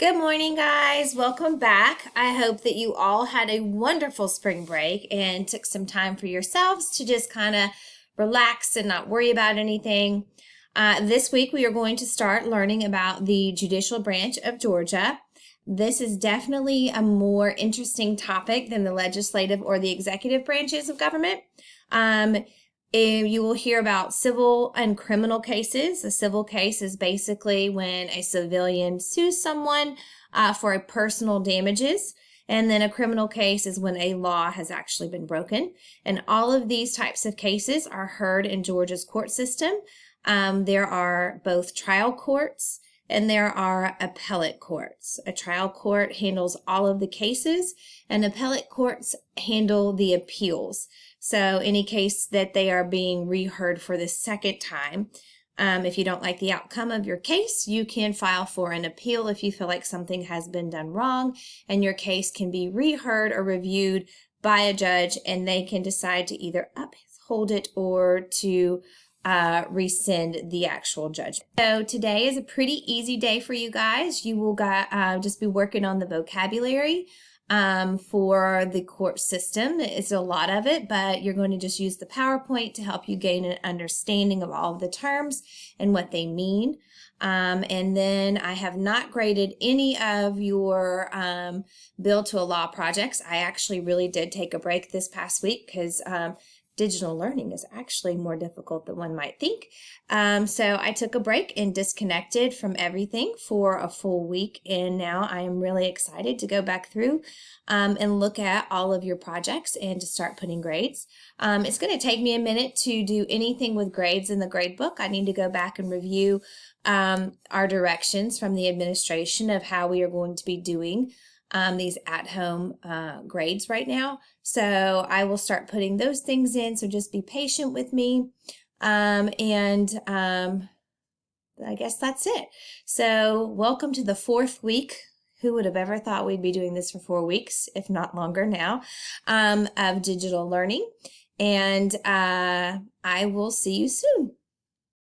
Good morning, guys. Welcome back. I hope that you all had a wonderful spring break and took some time for yourselves to just kind of relax and not worry about anything. This week, we are going to start learning about the judicial branch of Georgia. This is definitely a more interesting topic than the legislative or the executive branches of government. You will hear about civil and criminal cases. A civil case is basically when a civilian sues someone for a personal damages. And then a criminal case is when a law has actually been broken. And all of these types of cases are heard in Georgia's court system. There are both trial courts and there are appellate courts. A trial court handles all of the cases, and appellate courts handle the appeals. So any case that they are being reheard for the second time, if you don't like the outcome of your case, you can file for an appeal if you feel like something has been done wrong, and your case can be reheard or reviewed by a judge, and they can decide to either uphold it or to rescind the actual judgment. So today is a pretty easy day for you guys. You will just be working on the vocabulary for the court system. It's a lot of it, but you're going to just use the PowerPoint to help you gain an understanding of all of the terms and what they mean. And then I have not graded any of your Build to a Law projects. I actually really did take a break this past week because digital learning is actually more difficult than one might think. So I took a break and disconnected from everything for a full week, and now I am really excited to go back through and look at all of your projects and to start putting grades. It's going to take me a minute to do anything with grades in the grade book. I need to go back and review our directions from the administration of how we are going to be doing these at-home grades right now. So I will start putting those things in, so just be patient with me. I guess that's it. So welcome to the 4th week. Who would have ever thought we'd be doing this for 4 weeks, if not longer now, of digital learning. And I will see you soon.